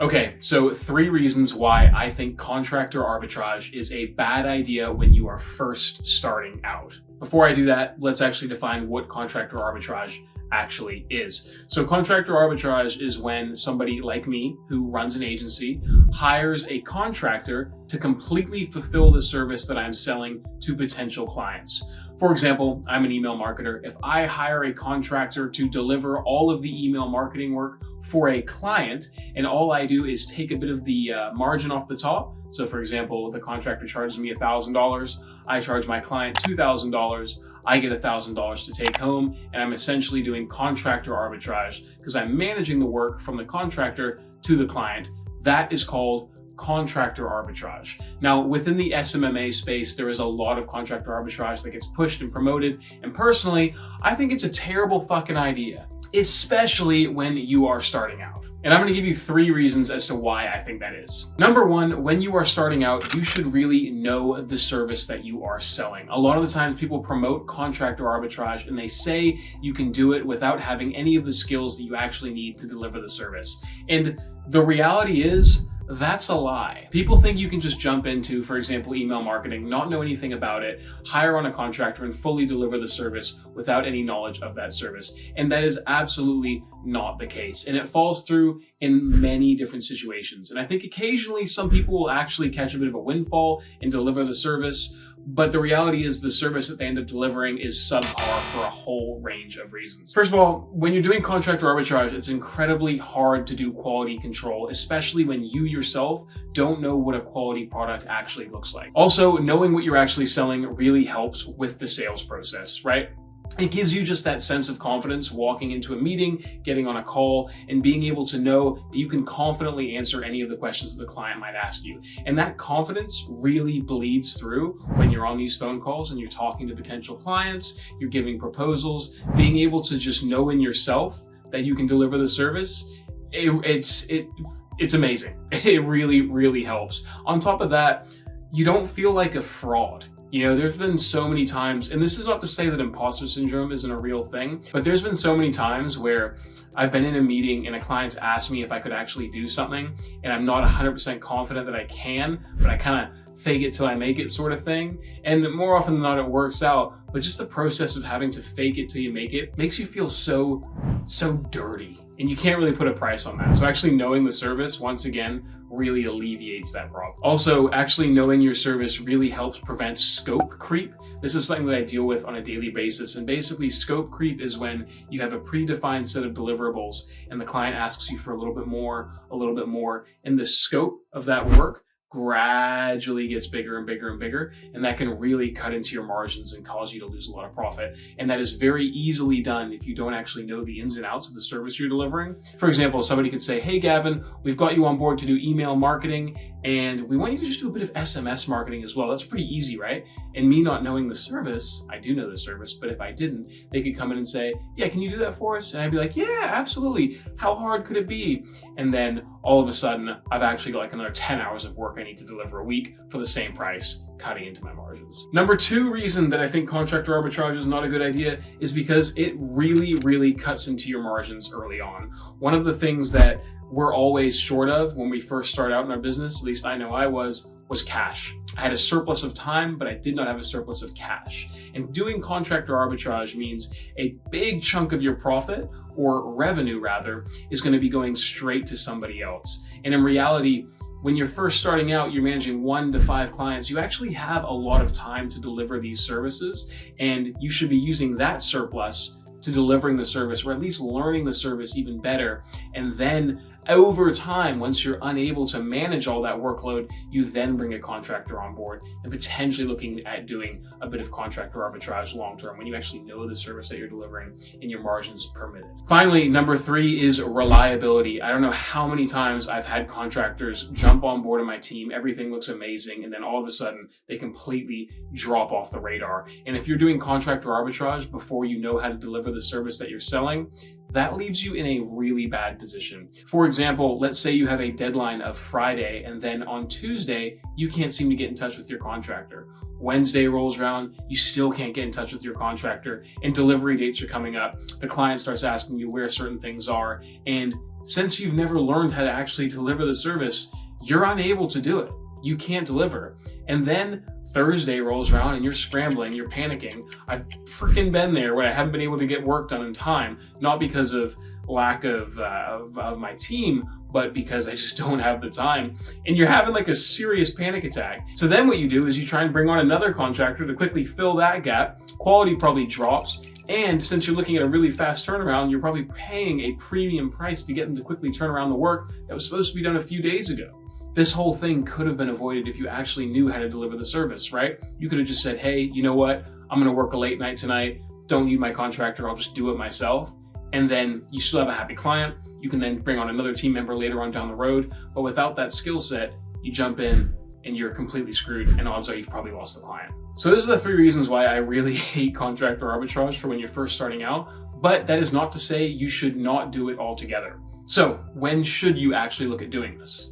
Okay, so 3 reasons why I think contractor arbitrage is a bad idea when you are first starting out. Before I do that, let's actually define what contractor arbitrage actually is. So contractor arbitrage is when somebody like me who runs an agency hires a contractor to completely fulfill the service that I'm selling to potential clients. For example, I'm an email marketer. If I hire a contractor to deliver all of the email marketing work for a client, and all I do is take a bit of the margin off the top. So for example, the contractor charges me $1,000. I charge my client $2,000. I get $1,000 to take home, and I'm essentially doing contractor arbitrage because I'm managing the work from the contractor to the client. That is called contractor arbitrage. Now, within the SMMA space, there is a lot of contractor arbitrage that gets pushed and promoted. And personally, I think it's a terrible fucking idea, especially when you are starting out. And I'm going to give you 3 reasons as to why I think that is. Number 1, when you are starting out, you should really know the service that you are selling. A lot of the times people promote contractor arbitrage and they say you can do it without having any of the skills that you actually need to deliver the service. And the reality is, that's a lie. People think you can just jump into, for example, email marketing, not know anything about it, hire on a contractor and fully deliver the service without any knowledge of that service. And that is absolutely not the case. And it falls through in many different situations. And I think occasionally some people will actually catch a bit of a windfall and deliver the service. But the reality is the service that they end up delivering is subpar for a whole range of reasons. First of all, when you're doing contractor arbitrage, it's incredibly hard to do quality control, especially when you yourself don't know what a quality product actually looks like. Also, knowing what you're actually selling really helps with the sales process, right? It gives you just that sense of confidence walking into a meeting, getting on a call, and being able to know that you can confidently answer any of the questions that the client might ask you. And that confidence really bleeds through when you're on these phone calls and you're talking to potential clients, you're giving proposals, being able to just know in yourself that you can deliver the service. It's amazing. It really, really helps. On top of that, you don't feel like a fraud. You know, there's been so many times, and this is not to say that imposter syndrome isn't a real thing, but there's been so many times where I've been in a meeting and a client's asked me if I could actually do something, and I'm not 100% confident that I can, but I kind of fake it till I make it sort of thing. And more often than not, it works out. But just the process of having to fake it till you make it makes you feel so dirty. And you can't really put a price on that. So actually knowing the service, once again, really alleviates that problem. Also, actually knowing your service really helps prevent scope creep. This is something that I deal with on a daily basis. And basically scope creep is when you have a predefined set of deliverables and the client asks you for a little bit more, and the scope of that work gradually gets bigger and bigger and bigger, and that can really cut into your margins and cause you to lose a lot of profit. And that is very easily done if you don't actually know the ins and outs of the service you're delivering. For example, somebody could say, hey Gavin, we've got you on board to do email marketing, and we want you to just do a bit of SMS marketing as well. That's pretty easy, right? And me not knowing the service, I do know the service, but if I didn't, they could come in and say, yeah, can you do that for us? And I'd be like, yeah, absolutely. How hard could it be? And then all of a sudden, I've actually got like another 10 hours of work I need to deliver a week for the same price, cutting into my margins. Number 2 reason that I think contractor arbitrage is not a good idea is because it really, really cuts into your margins early on. One of the things that we're always short of when we first start out in our business, at least I know I was cash. I had a surplus of time, but I did not have a surplus of cash. And doing contractor arbitrage means a big chunk of your profit, or revenue rather, is going to be going straight to somebody else. And in reality, when you're first starting out, you're managing 1 to 5 clients, you actually have a lot of time to deliver these services, and you should be using that surplus to delivering the service, or at least learning the service even better. And then over time, once you're unable to manage all that workload, you then bring a contractor on board and potentially looking at doing a bit of contractor arbitrage long-term when you actually know the service that you're delivering and your margins permit it. Finally, number 3 is reliability. I don't know how many times I've had contractors jump on board of my team, everything looks amazing, and then all of a sudden they completely drop off the radar. And if you're doing contractor arbitrage before you know how to deliver the service that you're selling, that leaves you in a really bad position. For example, let's say you have a deadline of Friday, and then on Tuesday, you can't seem to get in touch with your contractor. Wednesday rolls around, you still can't get in touch with your contractor, and delivery dates are coming up. The client starts asking you where certain things are, and since you've never learned how to actually deliver the service, you're unable to do it. You can't deliver. And then Thursday rolls around and you're scrambling, you're panicking. I've freaking been there where I haven't been able to get work done in time, not because of lack of my team, but because I just don't have the time. And you're having like a serious panic attack. So then what you do is you try and bring on another contractor to quickly fill that gap. Quality probably drops. And since you're looking at a really fast turnaround, you're probably paying a premium price to get them to quickly turn around the work that was supposed to be done a few days ago. This whole thing could have been avoided if you actually knew how to deliver the service, right? You could have just said, hey, you know what? I'm gonna work a late night tonight. Don't need my contractor, I'll just do it myself. And then you still have a happy client. You can then bring on another team member later on down the road. But without that skill set, you jump in and you're completely screwed, and odds are you've probably lost the client. So those are the 3 reasons why I really hate contractor arbitrage for when you're first starting out. But that is not to say you should not do it altogether. So when should you actually look at doing this?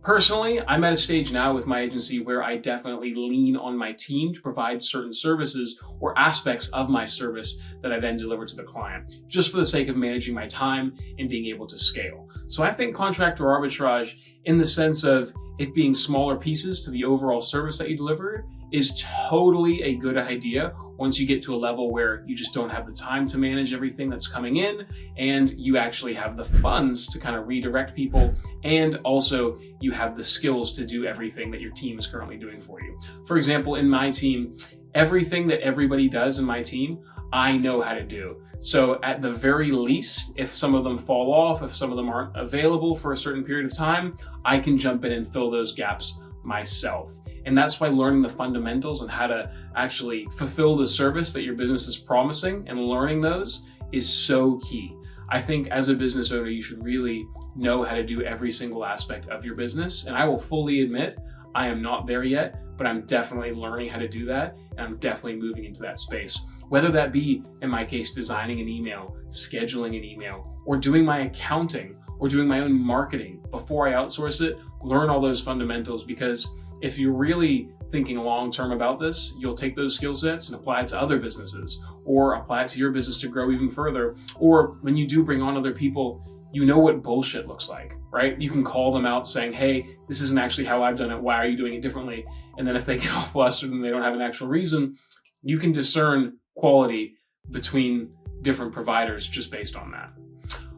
Personally, I'm at a stage now with my agency where I definitely lean on my team to provide certain services or aspects of my service that I then deliver to the client, just for the sake of managing my time and being able to scale. So I think contractor arbitrage, in the sense of it being smaller pieces to the overall service that you deliver, is totally a good idea once you get to a level where you just don't have the time to manage everything that's coming in, and you actually have the funds to kind of redirect people, and also you have the skills to do everything that your team is currently doing for you. For example, in my team, everything that everybody does in my team, I know how to do. So at the very least, if some of them fall off, if some of them aren't available for a certain period of time, I can jump in and fill those gaps myself. And that's why learning the fundamentals on how to actually fulfill the service that your business is promising and learning those is so key. I think as a business owner, you should really know how to do every single aspect of your business. And I will fully admit, I am not there yet, but I'm definitely learning how to do that. And I'm definitely moving into that space. Whether that be, in my case, designing an email, scheduling an email, or doing my accounting, or doing my own marketing. Before I outsource it, learn all those fundamentals, because if you're really thinking long-term about this, you'll take those skill sets and apply it to other businesses, or apply it to your business to grow even further. Or when you do bring on other people, you know what bullshit looks like, right? You can call them out saying, hey, this isn't actually how I've done it. Why are you doing it differently? And then if they get off flustered and they don't have an actual reason, you can discern quality between different providers just based on that.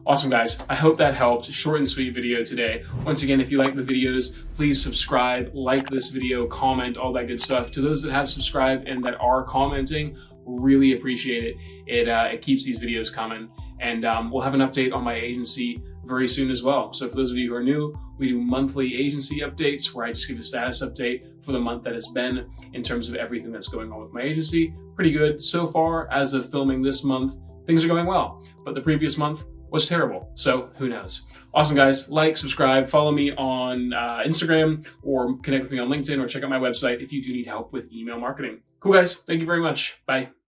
Awesome, guys. I hope that helped. Short and sweet video today. Once again, if you like the videos, please subscribe, like this video, comment, all that good stuff. To those that have subscribed and that are commenting, really appreciate it. It keeps these videos coming. And we'll have an update on my agency very soon as well. So for those of you who are new, we do monthly agency updates where I just give a status update for the month that has been in terms of everything that's going on with my agency. Pretty good so far. As of filming this month, things are going well, but the previous month was terrible. So who knows? Awesome, guys. Like, subscribe, follow me on Instagram, or connect with me on LinkedIn, or check out my website if you do need help with email marketing. Cool, guys. Thank you very much. Bye.